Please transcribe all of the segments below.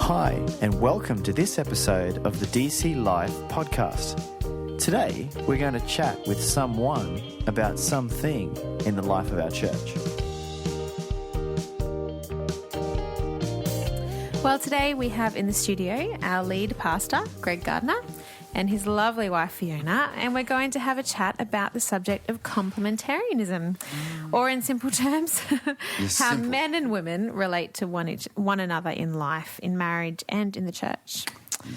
Hi, and welcome to this episode of the DC Life podcast. Today, we're going to chat with someone about something in the life of our church. Well, today we have in the studio our lead pastor, Gardiner, and his lovely wife, Fiona, and we're going to have a chat about the subject of complementarianism, or in simple terms, how men and women relate to one another in life, in marriage and in the church.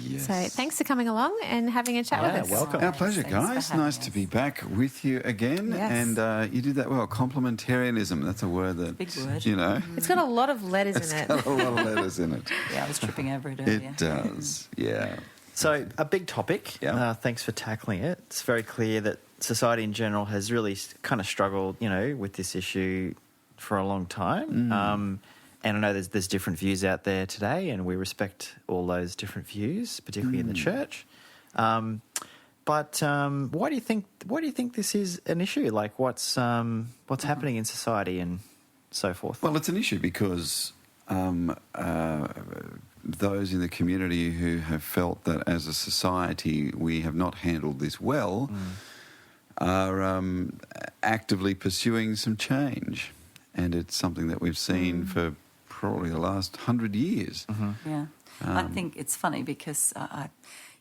Yes. So thanks for coming along and having a chat with us. Welcome. Our pleasure, guys. Nice to be back with you again. Yes. And you did that well. Complementarianism, that's a word that, Big word. you know. It's got a lot of letters in it. It's got a lot of letters in it. Yeah, I was tripping over it earlier. It does, yeah. So, a big topic. Yeah. Thanks for tackling it. It's very clear that society in general has really kind of struggled, with this issue for a long time. And I know there's different views out there today, and we respect all those different views, particularly in the church. But why do you think this is an issue? Like, what's happening in society and so forth? Well, it's an issue because those in the community who have felt that as a society we have not handled this well are actively pursuing some change. And it's something that we've seen for probably the last 100 years. Yeah. I think it's funny because,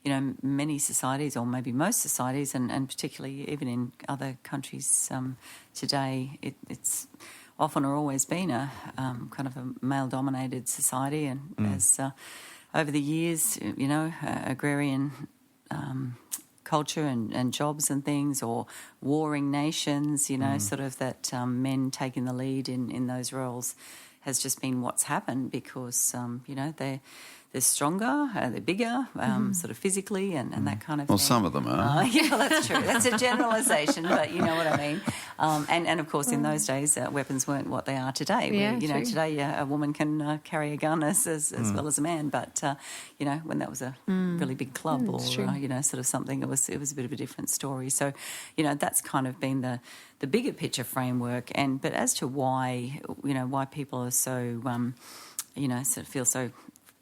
many societies, or maybe most societies, and particularly even in other countries today, it's often or always been a kind of a male-dominated society. And as over the years, agrarian culture and jobs and things, or warring nations, sort of that men taking the lead in those roles has just been what's happened because, they're stronger, they're bigger, sort of physically and that kind of thing. Well, some of them are. Yeah, that's true. That's a generalisation, but you know what I mean. And of course, in those days, weapons weren't what they are today. Yeah, Where, today a woman can carry a gun as well as a man, but when that was a really big club or sort of something, it was a bit of a different story. So, that's kind of been the bigger picture framework. But as to why people are so sort of feel so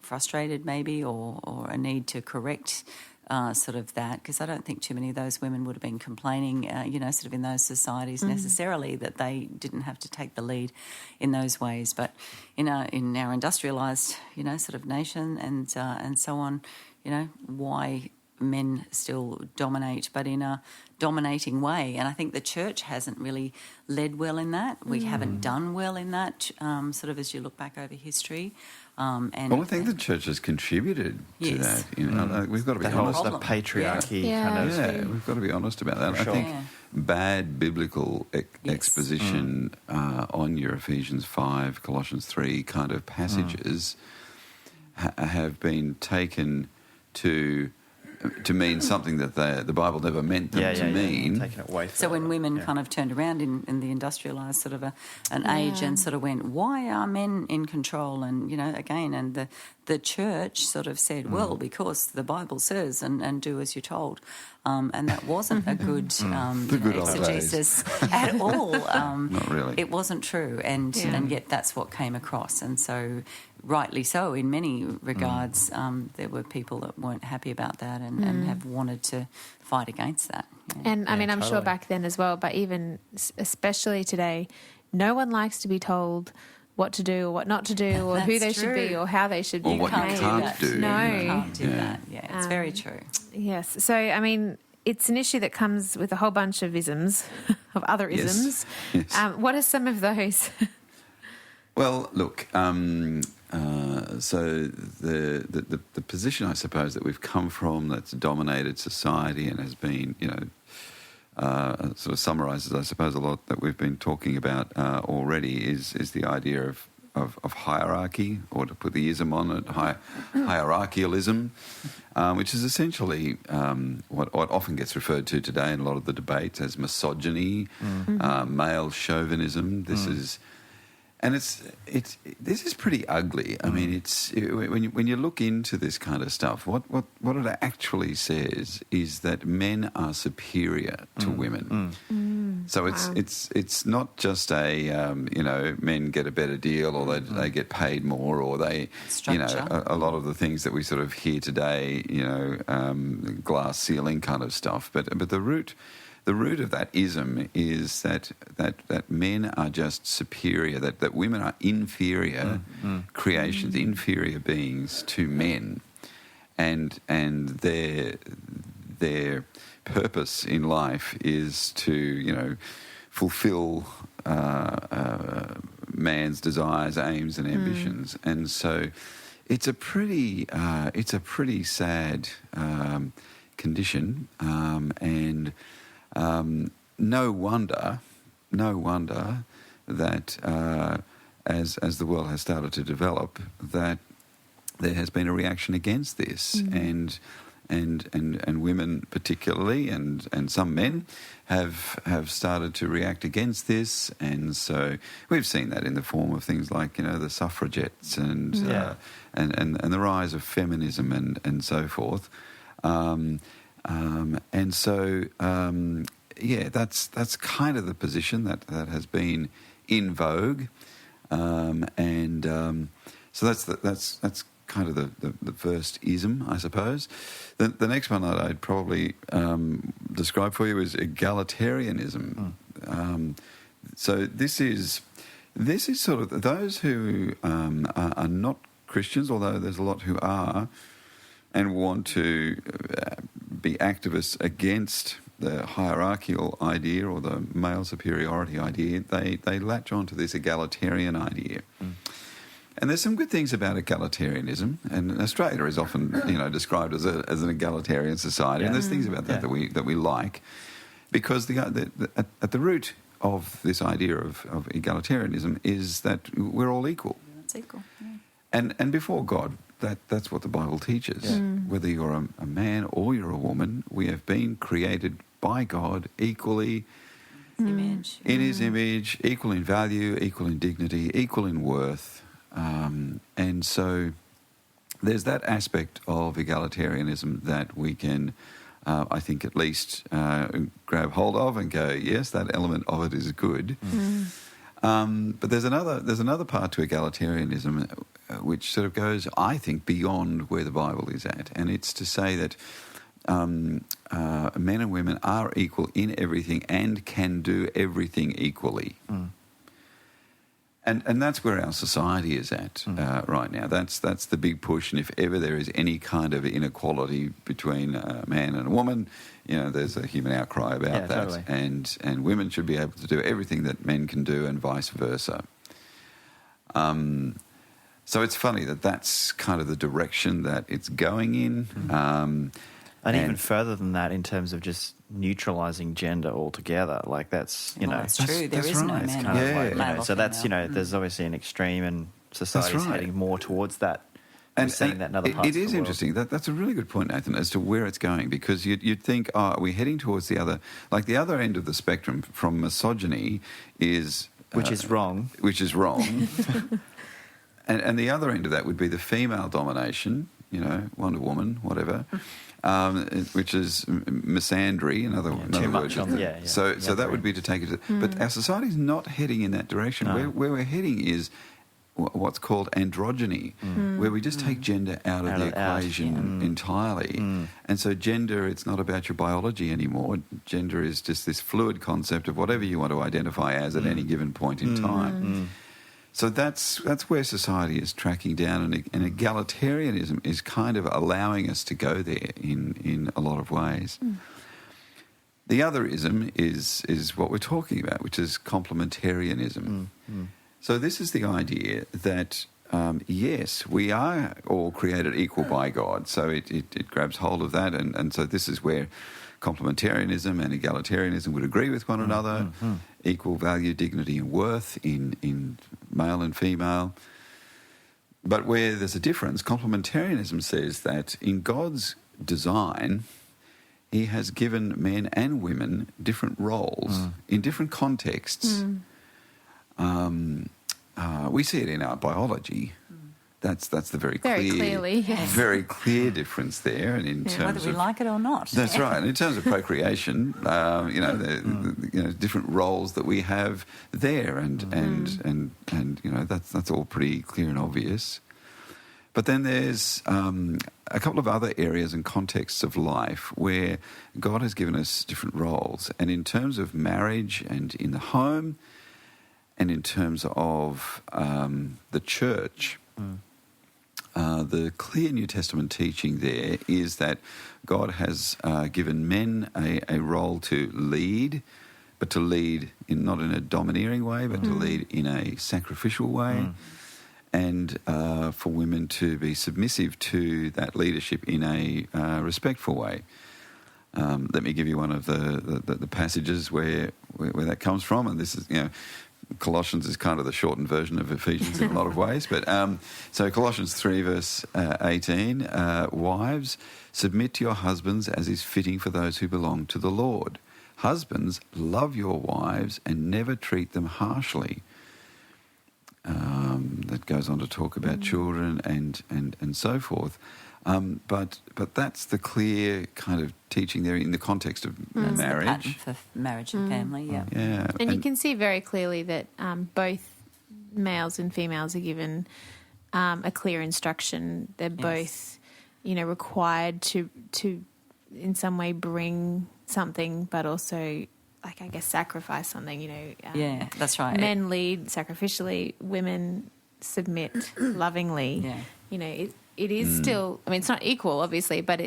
frustrated maybe or a need to correct sort of that, because I don't think too many of those women would have been complaining, sort of in those societies necessarily that they didn't have to take the lead in those ways. But in our industrialised, sort of nation and so on, why men still dominate, but in a dominating way. And I think the church hasn't really led well in that. We haven't done well in that, sort of as you look back over history. I think the church has contributed to Yes. that. We've got to be honest. The patriarchy We've got to be honest about that. Sure. I think bad biblical exposition on your Ephesians 5, Colossians 3 kind of passages have been taken to mean something that the Bible never meant them to mean. Taking it way So when women kind of turned around in the industrialised sort of an age and sort of went, why are men in control? And, again, and the church sort of said, well, because the Bible says and do as you're told. And that wasn't a good, exegesis at all. Not really. It wasn't true. And yet that's what came across. And so rightly so, in many regards, there were people that weren't happy about that and have wanted to fight against that. Yeah. And I'm totally. sure back then as well, but even especially today, no one likes to be told what to do or what not to do or who they should be or how they should be. Or what you can't do. No. You can't do that. Yeah, it's very true. Yes. So, it's an issue that comes with a whole bunch of isms, of other isms. Yes. What are some of those? Well, look, so the position, I suppose, that we've come from that's dominated society and has been, sort of summarizes, I suppose, a lot that we've been talking about already is the idea of hierarchy, or to put the ism on it, hierarchialism, which is essentially what often gets referred to today in a lot of the debates as misogyny, male chauvinism. This is And this is pretty ugly. I mean, when you look into this kind of stuff, what it actually says is that men are superior to women. So it's not just men get a better deal, or they get paid more, or they Structure. a lot of the things that we sort of hear today, glass ceiling kind of stuff. But the root of that ism is that men are just superior, that women are inferior creations, inferior beings to men, and their purpose in life is to fulfill man's desires, aims, and ambitions, and so it's a pretty sad condition, and no wonder that as the world has started to develop, that there has been a reaction against this, and women particularly, and some men have started to react against this, and so we've seen that in the form of things like the suffragettes and the rise of feminism and so forth. And so, that's kind of the position that has been in vogue, so that's kind of the first ism, I suppose. The next one that I'd probably describe for you is egalitarianism. So this is sort of those who are not Christians, although there's a lot who are, and want to be activists against the hierarchical idea or the male superiority idea. They latch onto this egalitarian idea. And there's some good things about egalitarianism, and Australia is often described as an egalitarian society, and there's things about that that we like, because at the root of this idea of egalitarianism is that we're all equal. It's equal. Yeah. And before God, that's what the Bible teaches. Whether you're a man or you're a woman, we have been created by God equally in His image, equal in value, equal in dignity, equal in worth. And so there's that aspect of egalitarianism that we can, I think, at least grab hold of and go, yes, that element of it is good. But there's another part to egalitarianism which sort of goes, I think, beyond where the Bible is at, and it's to say that men and women are equal in everything and can do everything equally. And that's where our society is at right now. That's the big push, and if ever there is any kind of inequality between a man and a woman, there's a human outcry about that. Totally. And women should be able to do everything that men can do, and vice versa. So it's funny that's kind of the direction that it's going in. And even further than that, in terms of just neutralising gender altogether, like that's That's true. There is no right. man. kind of or male or so that's female. there's obviously an extreme, and society's right. heading more towards that. And We're seeing that in other parts it of the is world. interesting. That's a really good point, Nathan, as to where it's going, because you'd think, we're heading towards the other end of the spectrum from misogyny is... Which is wrong. Which is wrong. and the other end of that would be the female domination, Wonder Woman, whatever, which is misandry, in other words. So that would be to take it... But our society's not heading in that direction. No. Where we're heading is what's called androgyny, where we just take gender out of the equation entirely. And so gender, it's not about your biology anymore. Gender is just this fluid concept of whatever you want to identify as at any given point in time. So that's where society is tracking down, and egalitarianism is kind of allowing us to go there in a lot of ways. The other ism is what we're talking about, which is complementarianism. So this is the idea that, yes, we are all created equal by God. So it grabs hold of that. And so this is where complementarianism and egalitarianism would agree with one another. Equal value, dignity and worth in male and female. But where there's a difference, complementarianism says that in God's design, He has given men and women different roles in different contexts. we see it in our biology. That's the very clearly, yes. very clear difference there. And in terms whether we like it or not. That's right. And in terms of procreation, different roles that we have there, and that's all pretty clear and obvious. But then there's a couple of other areas and contexts of life where God has given us different roles. And in terms of marriage and in the home, and in terms of the church, the clear New Testament teaching there is that God has given men a role to lead, but to lead not in a domineering way, but to lead in a sacrificial way, and for women to be submissive to that leadership in a respectful way. Let me give you one of the passages where that comes from, and this is, Colossians is kind of the shortened version of Ephesians in a lot of ways. But so Colossians 3 verse 18, wives, submit to your husbands as is fitting for those who belong to the Lord. Husbands, love your wives and never treat them harshly. That goes on to talk about children and so forth. But that's the clear kind of teaching there in the context of marriage. The pattern for marriage and family, Yeah. And you can see very clearly that both males and females are given a clear instruction. They're both, required to in some way bring something, but also, sacrifice something. Yeah, that's right. Men lead sacrificially, women submit lovingly. Yeah. It is still, it's not equal, obviously, but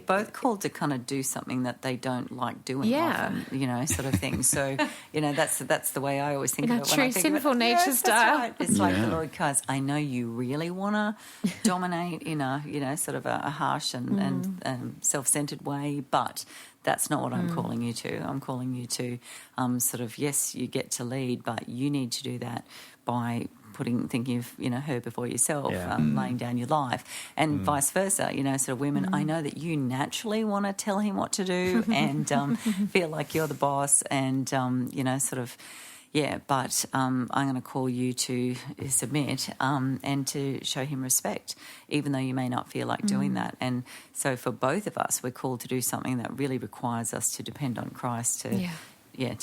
both called to kind of do something that they don't like doing often, sort of thing. So, that's the way I always think of it. True sinful nature style. Right. It's like the Lord goes, I know you really want to dominate in a, sort of a harsh and self-centered way, but that's not what I'm calling you to. I'm calling you to yes, you get to lead, but you need to do that by thinking of her before yourself, laying down your life, and vice versa. Sort of women. I know that you naturally want to tell him what to do and feel like you're the boss, and But I'm going to call you to submit and to show him respect, even though you may not feel like doing that. And so for both of us, we're called to do something that really requires us to depend on Christ to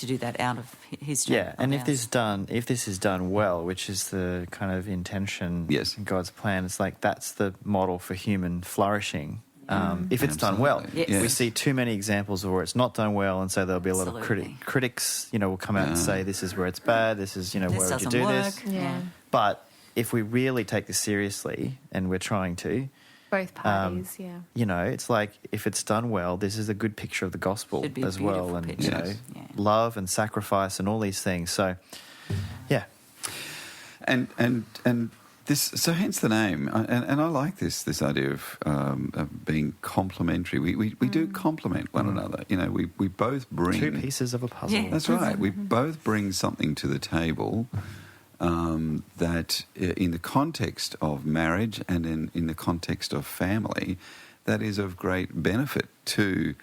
do that out of his strength. Yeah, and if this is done well, which is the kind of intention in God's plan, it's like that's the model for human flourishing. If it's done well. Yes. We see too many examples of where it's not done well, and so there'll be a lot of critics, will come out and say this is where it's bad, this is, where would you do work. this? Yeah. But if we really take this seriously, and we're trying to, both parties, it's like if it's done well, this is a good picture of the gospel Should be a as well, beautiful and picture. love and sacrifice and all these things. So, and this, so hence the name, and I like this idea of being complementary. We do complement one another. We both bring two pieces of a puzzle. Yeah. That's right. We both bring something to the table. That in the context of marriage and in the context of family, that is of great benefit to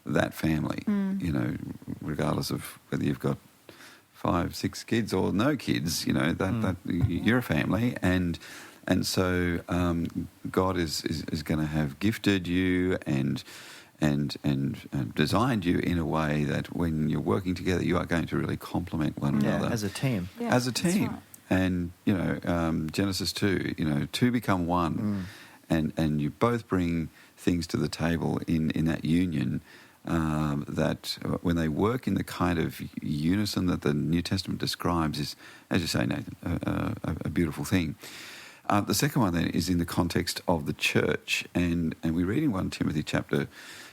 that family, regardless of whether you've got 5, 6 kids or no kids, that you're a family, and so God is going to have gifted you and designed you in a way that when you're working together, you are going to really complement one another as a team. Yeah, as a team. right. And Genesis 2, two become one, and you both bring things to the table in that union. That when they work in the kind of unison that the New Testament describes is, as you say, Nathan, a beautiful thing. The second one then is in the context of the church, and we read in 1 Timothy chapter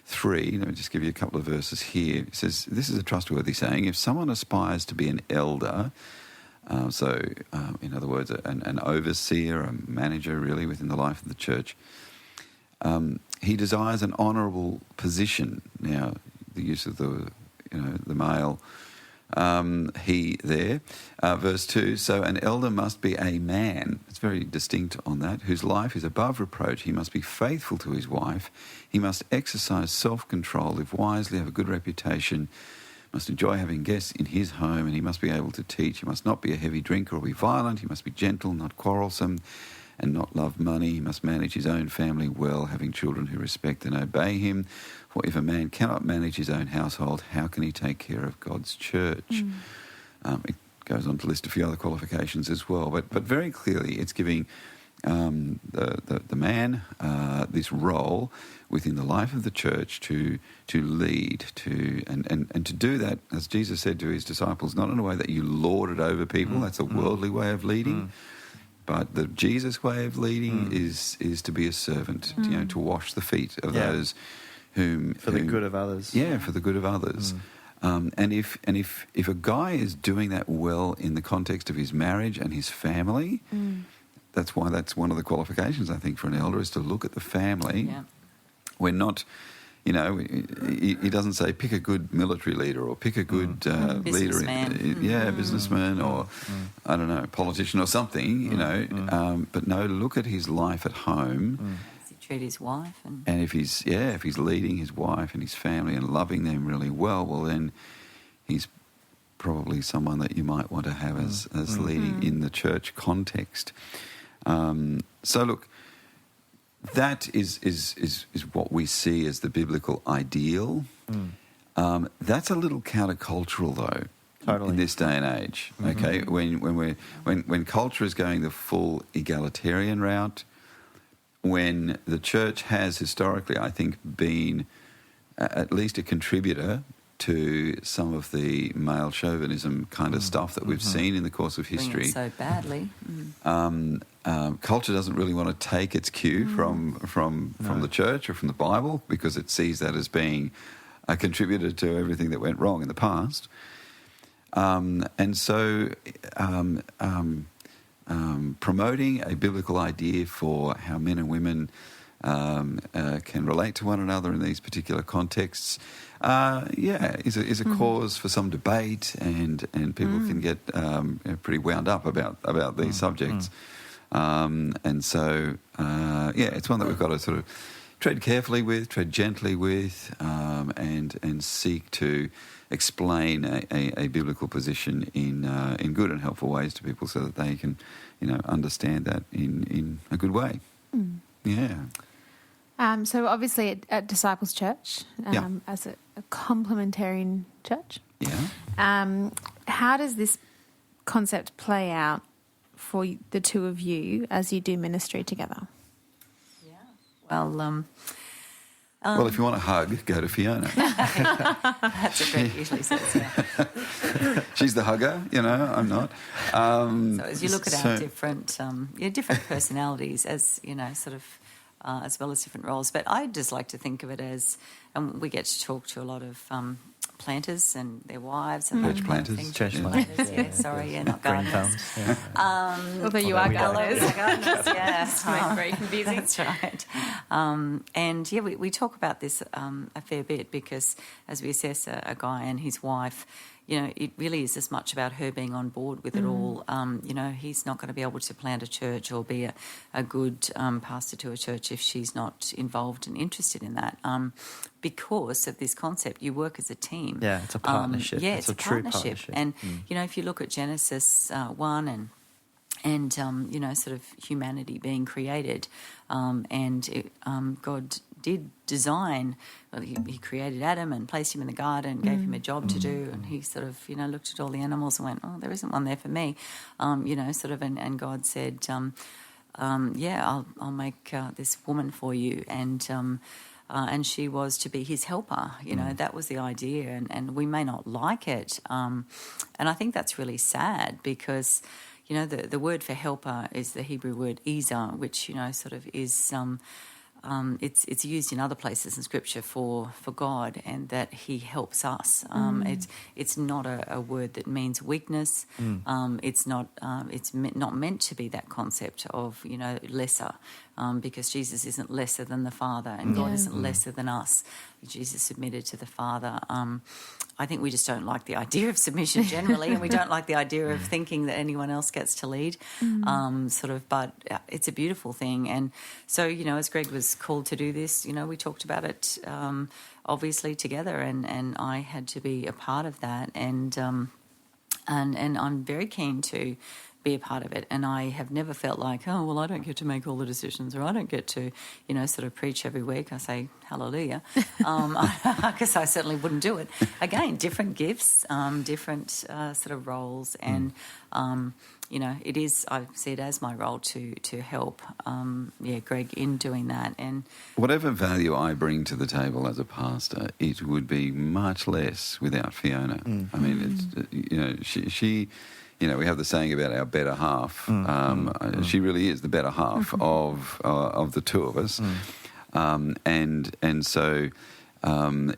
3, let me just give you a couple of verses here. It says, this is a trustworthy saying, if someone aspires to be an elder, in other words, an overseer, a manager really within the life of the church, he desires an honourable position. Now, the use of the male he there. Verse 2, so an elder must be a man, it's very distinct on that, whose life is above reproach. He must be faithful to his wife. He must exercise self-control, live wisely, have a good reputation, must enjoy having guests in his home, and he must be able to teach. He must not be a heavy drinker or be violent. He must be gentle, not quarrelsome, and not love money. He must manage his own family well, having children who respect and obey him. For if a man cannot manage his own household, how can he take care of God's church? It goes on to list a few other qualifications as well, but very clearly it's giving the man this role within the life of the church to lead, and to do that, as Jesus said to his disciples, not in a way that you lord it over people. That's a worldly way of leading. But the Jesus way of leading is to be a servant, to wash the feet of those whom the good of others. Yeah, for the good of others. And if a guy is doing that well in the context of his marriage and his family, that's why that's one of the qualifications, I think, for an elder, is to look at the family. Yeah. We're not, he doesn't say pick a good military leader or pick a good leader, businessman or, I don't know, politician or something, but no, look at his life at home. Does he treat his wife? And if he's leading his wife and his family and loving them really well, well then he's probably someone that you might want to have as leading in the church context. So look, that is what we see as the biblical ideal. That's a little countercultural, though, in this day and age. Okay, when culture is going the full egalitarian route, when the church has historically, I think, been at least a contributor to some of the male chauvinism kind of stuff that we've seen in the course of history. So badly. Culture doesn't really want to take its cue from the church or from the Bible, because it sees that as being a contributor to everything that went wrong in the past. And so promoting a biblical idea for how men and women can relate to one another in these particular contexts, is a cause for some debate, and people can get pretty wound up about these subjects. And so, it's one that we've got to sort of tread carefully with, tread gently with, and seek to explain a biblical position in good and helpful ways to people, so that they can, understand that in a good way. Yeah. So obviously at Disciples Church, as a complementarian church, how does this concept play out for the two of you as you do ministry together? Well, well, if you want a hug, go to Fiona. That's what Greg usually says, yeah. She's the hugger, I'm not. So as you look at our different personalities, as, sort of, as well as different roles. But I just like to think of it as, we get to talk to a lot of planters and their wives and church planters. Church planters, not gardeners. Although you are gardeners. Yes, very confusing. That's right. And we talk about this a fair bit, because as we assess a guy and his wife, it really is as much about her being on board with it all. He's not going to be able to plant a church or be a good pastor to a church if she's not involved and interested in that. Because of this concept, you work as a team. Yeah, it's a partnership. It's a true partnership. And, if you look at Genesis 1 and sort of humanity being created, God did design. Well, he created Adam and placed him in the garden, gave him a job to do, and he sort of looked at all the animals and went, "Oh, there isn't one there for me," and God said, "I'll make this woman for you," and she was to be his helper. That was the idea, and we may not like it, and I think that's really sad, because the word for helper is the Hebrew word ezer, which sort of is it's used in other places in Scripture for God, and that He helps us. It's not a word that means weakness. It's not meant to be that concept of lesser, because Jesus isn't lesser than the Father, and God isn't lesser than us. Jesus submitted to the Father. I think we just don't like the idea of submission generally, and we don't like the idea of thinking that anyone else gets to lead, but it's a beautiful thing. And so, as Greg was called to do this, we talked about it obviously together, and I had to be a part of that. And I'm very keen to be a part of it, and I have never felt like, oh, well, I don't get to make all the decisions, or I don't get to, sort of preach every week. I say hallelujah, because I certainly wouldn't do it. Again, different gifts, different sort of roles, and it is. I see it as my role to help, Greg in doing that. And whatever value I bring to the table as a pastor, it would be much less without Fiona. I mean, it's she. We have the saying about our better half. She really is the better half of the two of us, and so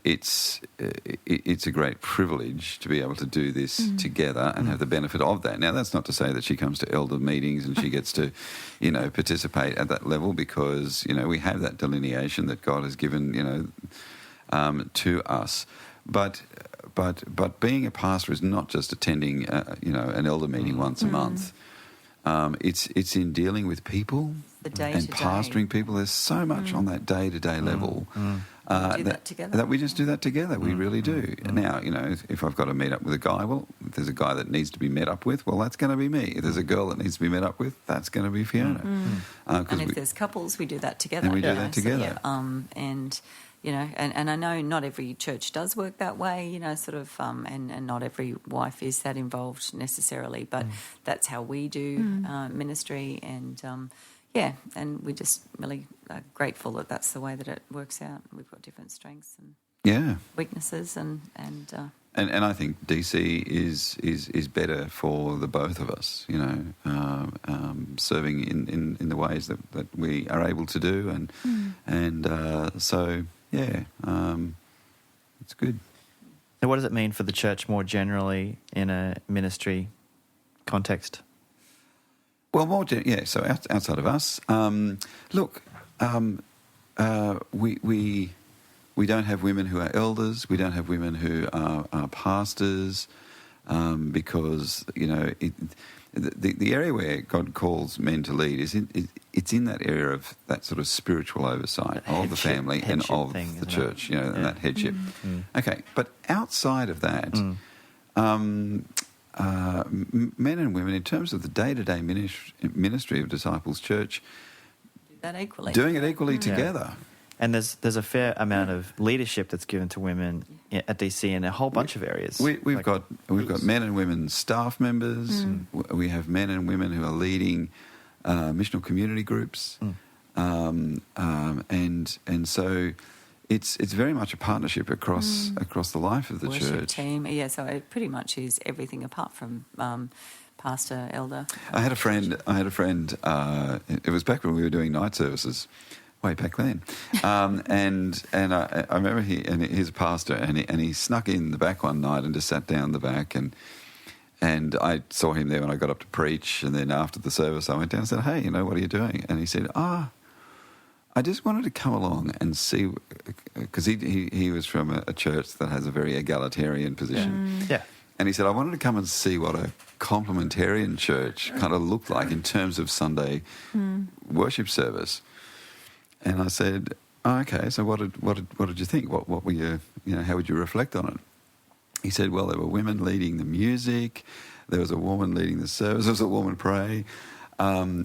it's a great privilege to be able to do this together and have the benefit of that. Now, that's not to say that she comes to elder meetings and she gets to, participate at that level, because we have that delineation that God has given, to us, but being a pastor is not just attending, an elder meeting once a month. It's in dealing with people and pastoring people. There's so much on that day-to-day level that we just do that together. We really do. Now, if I've got to meet up with a guy, well, if there's a guy that needs to be met up with, well, that's going to be me. If there's a girl that needs to be met up with, that's going to be Fiona. And if there's couples, we do that together. And we do that together. And I know not every church does work that way, and not every wife is that involved necessarily, but that's how we do ministry, and and we're just really grateful that that's the way that it works out. We've got different strengths and weaknesses, and I think DC is better for the both of us, serving in the ways that we are able to do, it's good. Now, what does it mean for the church more generally in a ministry context? Well, so outside of us, we don't have women who are elders. We don't have women who are pastors, because the area where God calls men to lead it's in that area of that sort of spiritual oversight of the family and of the church, and that headship. Okay, but outside of that, men and women, in terms of the day-to-day ministry of Disciples Church, doing it equally together. And there's a fair amount of leadership that's given to women at DC in a whole bunch of areas. We've got men and women staff members. We have men and women who are leading missional community groups, and so it's very much a partnership across the life of the worship church. Team, so it pretty much is everything apart from pastor, elder. I had a friend. It was back when we were doing night services. Way back then, and I remember he's a pastor, and he snuck in the back one night and just sat down the back, and I saw him there when I got up to preach, and then after the service I went down and said, "Hey, what are you doing?" And he said, I just wanted to come along and see," because he was from a church that has a very egalitarian position. And he said, "I wanted to come and see what a complementarian church kind of looked like in terms of Sunday worship service." And I said, "Okay, so what did you think? What were you, how would you reflect on it?" He said, "Well, there were women leading the music, there was a woman leading the service, there was a woman pray,"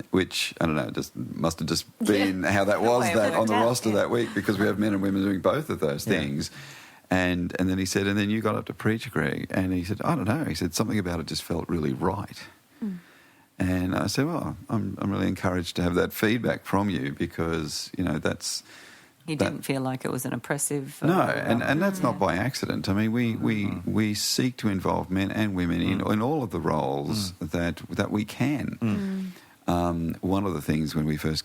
which, I don't know, just must have just been how that was on the roster that week, because we have men and women doing both of those things. And then he said, "And then you got up to preach, Greg." And he said, "I don't know." He said, "Something about it just felt really right." And I said, "Well, I'm really encouraged to have that feedback from you, because that's." He didn't feel like it was an oppressive. No, and that's not by accident. I mean, we seek to involve men and women in all of the roles that we can. One of the things when we first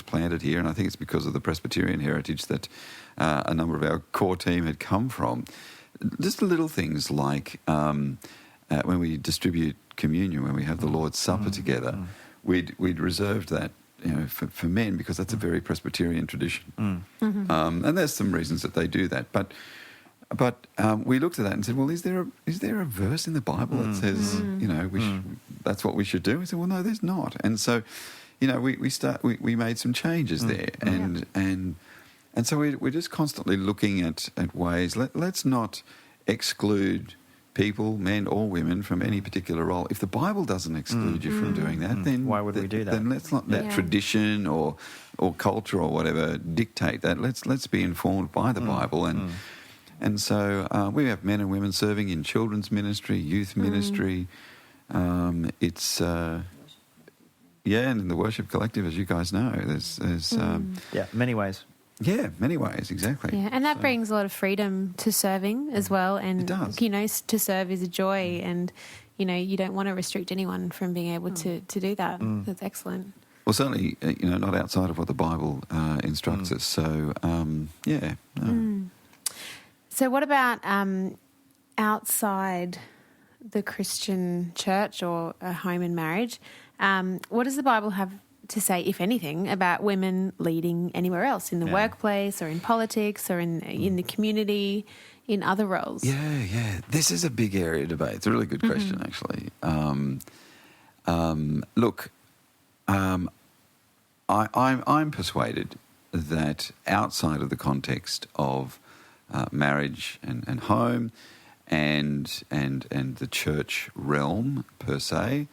planted here, and I think it's because of the Presbyterian heritage that a number of our core team had come from, just little things like when we distribute communion, when we have the Lord's Supper together, we'd reserved that for men, because that's a very Presbyterian tradition. And there's some reasons that they do that. But we looked at that and said, well, is there a verse in the Bible that says, that's what we should do? We said, well, no, there's not. And so, we made some changes there. And so we're just constantly looking at ways. Let's not exclude people, men or women, from any particular role. If the Bible doesn't exclude you from doing that, then why would we do that? Then let's not let tradition or culture or whatever dictate that. Let's be informed by the Bible. And so we have men and women serving in children's ministry, youth ministry. It's and in the worship collective, as you guys know, there's many ways. Yeah, many ways, exactly. Yeah, and that brings a lot of freedom to serving as well. And, it does. To serve is a joy, and, you don't want to restrict anyone from being able to do that. That's excellent. Well, certainly, not outside of what the Bible instructs us. So, So what about outside the Christian church or a home and marriage? What does the Bible have to say, if anything, about women leading anywhere else, in the workplace or in politics or in the community, in other roles? Yeah. This is a big area of debate. It's a really good question, actually. Look, I'm persuaded that outside of the context of marriage and home and the church realm per se,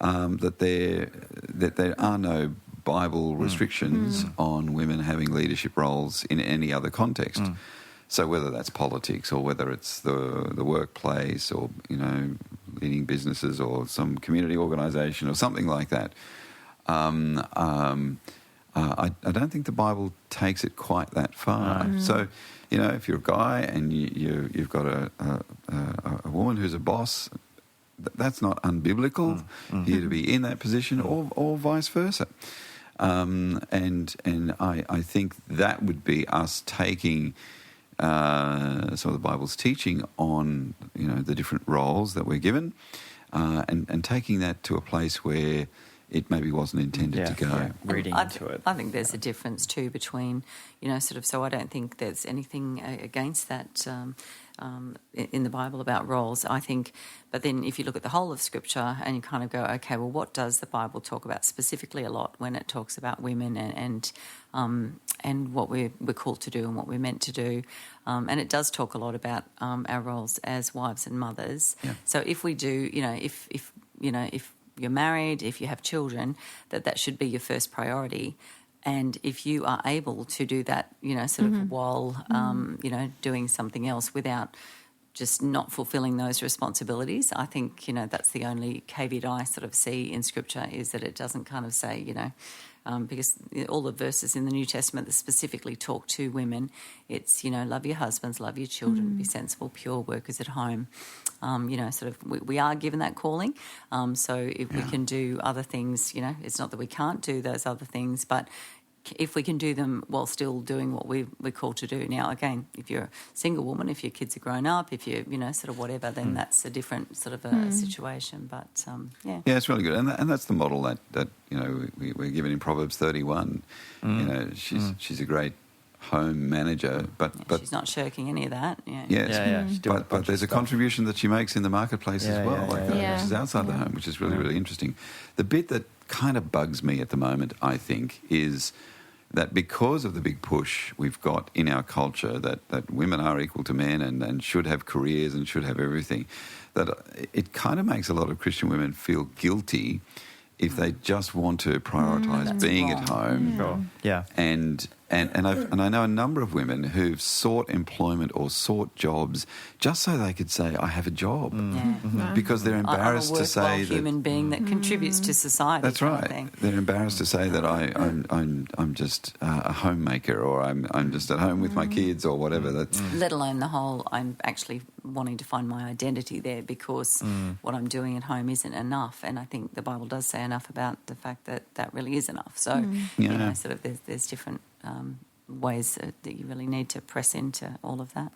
that there are no Bible restrictions on women having leadership roles in any other context. So whether that's politics or whether it's the workplace or leading businesses or some community organisation or something like that, I don't think the Bible takes it quite that far. So if you're a guy and you've got a woman who's a boss, that's not unbiblical for you to be in that position, or vice versa. And I think that would be us taking some of the Bible's teaching on the different roles that we're given, and taking that to a place where it maybe wasn't intended to go. Yeah, reading into it. I think there's a difference too between, so I don't think there's anything against that in the Bible about roles. I think, but then if you look at the whole of Scripture and you kind of go, okay, well, what does the Bible talk about specifically a lot when it talks about women and what we're called to do and what we're meant to do, and it does talk a lot about our roles as wives and mothers. Yeah. So if we do, if you're married, if you have children, that should be your first priority. And if you are able to do that, of while, doing something else without just not fulfilling those responsibilities, I think, that's the only caveat I sort of see in Scripture, is that it doesn't kind of say, because all the verses in the New Testament that specifically talk to women, it's, love your husbands, love your children, be sensible, pure workers at home. We are given that calling. So if we can do other things, it's not that we can't do those other things, but if we can do them while still doing what we're called to do. Now, again, if you're a single woman, if your kids are grown up, if you're, whatever, then that's a different sort of a situation. But, Yeah, it's really good. And that's the model that we're given in Proverbs 31. She's a great home manager, but she's not shirking any of that. But there's a contribution that she makes in the marketplace as well. She's outside the home, which is really, really interesting. The bit that kind of bugs me at the moment, I think, is that because of the big push we've got in our culture that women are equal to men and should have careers and should have everything, that it kind of makes a lot of Christian women feel guilty if they just want to prioritise being at home. And I know a number of women who've sought employment or sought jobs just so they could say, I have a job, because they're embarrassed to say that... I'm a human being that contributes to society. That's right. They're embarrassed to say that I'm just a homemaker, or I'm just at home with my kids, or whatever. That's let alone the whole, I'm actually wanting to find my identity there because what I'm doing at home isn't enough. And I think the Bible does say enough about the fact that that really is enough. So, there's different ways that you really need to press into all of that.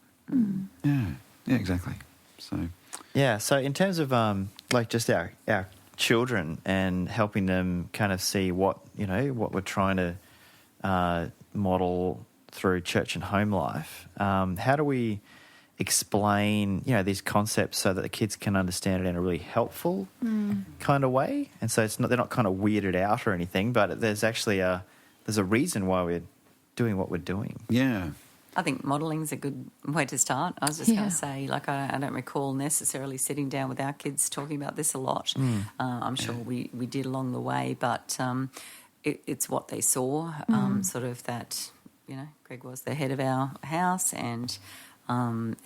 Yeah, exactly. So in terms of just our children and helping them kind of see what we're trying to model through church and home life. How do we explain, these concepts so that the kids can understand it in a really helpful kind of way? And so they're not kind of weirded out or anything, but there's actually there's a reason why we're doing what we're doing. Yeah. I think modelling is a good way to start. I was just going to say, like, I don't recall necessarily sitting down with our kids talking about this a lot. I'm sure we did along the way, but it's what they saw, sort of that, Greg was the head of our house, and that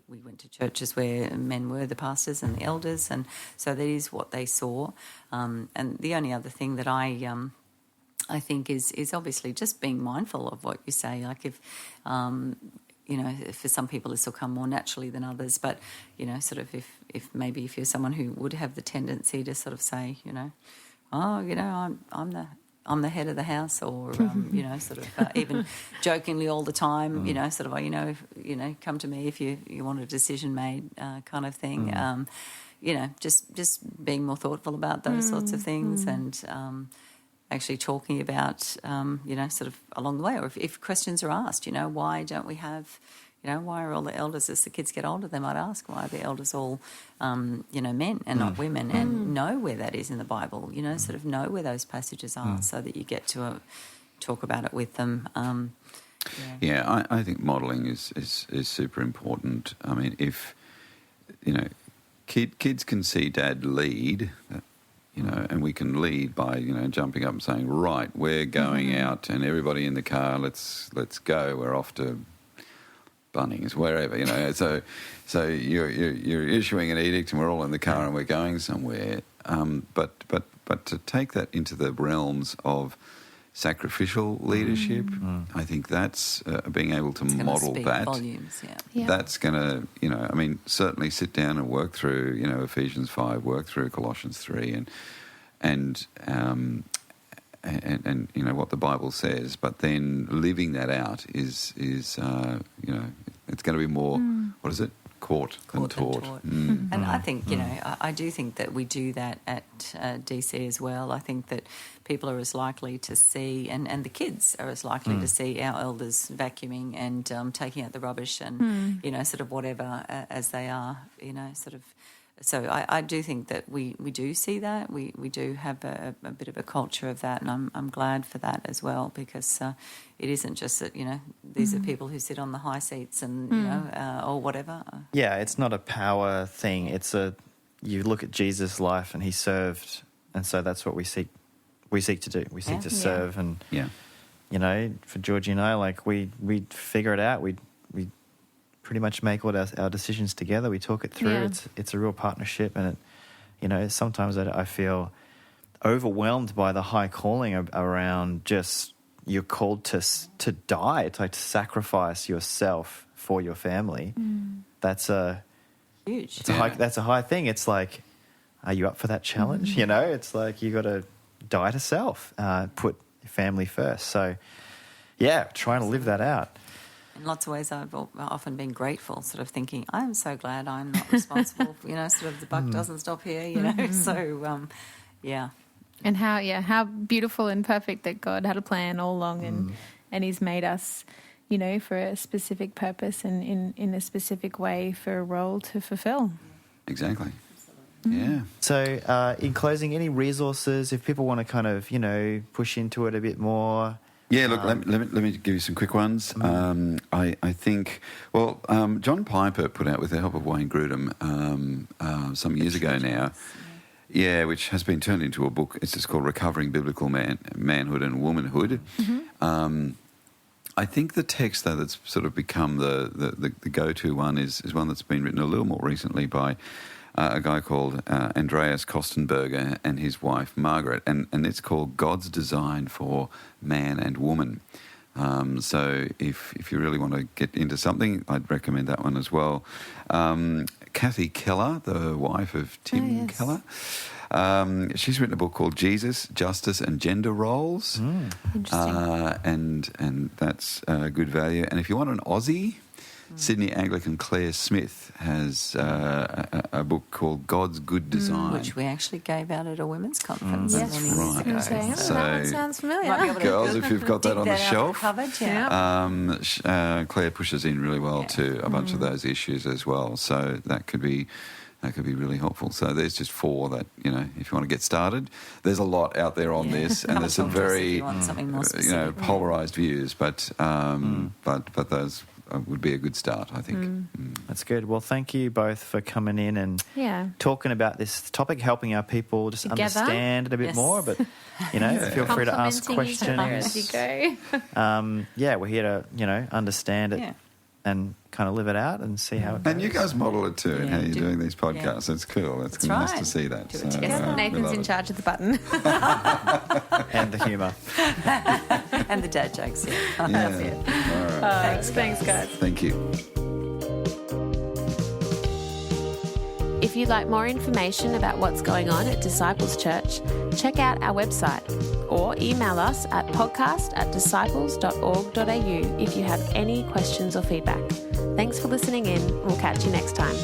we went to churches where men were the pastors and the elders, and so that is what they saw. And the only other thing that I think is obviously just being mindful of what you say. Like if, for some people this will come more naturally than others, but, sort of if maybe if you're someone who would have the tendency to sort of say, I'm the head of the house, or, sort of even jokingly all the time, sort of, come to me if you want a decision made kind of thing. Just being more thoughtful about those sorts of things, and actually talking about, sort of along the way, or if questions are asked, why don't we have, why are all the elders, as the kids get older, they might ask, why are the elders all, men and not women, and know where that is in the Bible, sort of know where those passages are, so that you get to talk about it with them. I think modelling is super important. I mean, if, kids can see Dad lead, and we can lead by, jumping up and saying, right, we're going out, and everybody in the car, let's go. We're off to Bunnings, wherever, So you're issuing an edict, and we're all in the car, and we're going somewhere. But to take that into the realms of sacrificial leadership, I think that's being able to model that. Volumes, That's going to, certainly sit down and work through, Ephesians 5, work through Colossians 3, and what the Bible says, but then living that out is it's going to be more, what is it? Caught than taught. And I think, I do think that we do that at DC as well. I think that people are as likely to see, and the kids are as likely to see our elders vacuuming and taking out the rubbish and, sort of whatever as they are, sort of. So I do think that we do see that. We do have a bit of a culture of that, and I'm glad for that as well, because it isn't just that, these are people who sit on the high seats and, or whatever. Yeah, it's not a power thing. It's you look at Jesus' life, and he served, and so that's what we seek to do. We seek to serve, and, for Georgie and I, like, we figure it out. We pretty much make all our decisions together. We talk it through. Yeah. It's a real partnership, and sometimes I feel overwhelmed by the high calling around just you're called to die, to sacrifice yourself for your family. That's huge. That's a high thing. It's like, are you up for that challenge? It's like you got to die to self, put your family first. So, trying to live that out. In lots of ways, I've often been grateful, sort of thinking, I'm so glad I'm not responsible, sort of the buck doesn't stop here, so, And how beautiful and perfect that God had a plan all along, and he's made us, for a specific purpose and in a specific way for a role to fulfill. Exactly. Yeah. So in closing, any resources, if people want to kind of, push into it a bit more? Yeah, look, let me give you some quick ones. I think, John Piper put out, with the help of Wayne Grudem, some years ago now, which has been turned into a book. It's just called Recovering Biblical Manhood and Womanhood. I think the text, though, that's sort of become the go-to one is one that's been written a little more recently by a guy called Andreas Kostenberger and his wife Margaret, and it's called God's Design for Man and Woman. So if you really want to get into something, I'd recommend that one as well. Kathy Keller, the wife of Tim Keller, she's written a book called Jesus, Justice and Gender Roles. Interesting. And that's good value. And if you want an Aussie, Sydney Anglican Claire Smith has a book called God's Good Design. Which we actually gave out at a women's conference Yes. many years Right. ago. Okay. So- That one sounds familiar. Might be able to Girls, if you've got that dig on the out shelf. Covered, yeah. Claire pushes in really well to a bunch of those issues as well. So that could be really helpful. So there's just 4 that, if you want to get started. There's a lot out there on this, and there's some Come and talk to us if very, you want something more specific. polarised views, but those would be a good start, I think. That's good. Well, thank you both for coming in and talking about this topic, helping our people just Together. understand it a bit Yes. more. But, feel free to ask Complimenting each other as you questions. go. We're here to, understand it Yeah. and kind of live it out and see how it goes. And you guys model it too, in Yeah, how you're do- doing these podcasts. It's cool. It's That's nice right. to see that. Do it So, together. we Nathan's love in it. charge of the button. And the humour. And the dad jokes, yeah. Yeah. Thanks, guys. Thank you. If you'd like more information about what's going on at Disciples Church, check out our website or email us at podcast@disciples.org.au if you have any questions or feedback. Thanks for listening in. We'll catch you next time.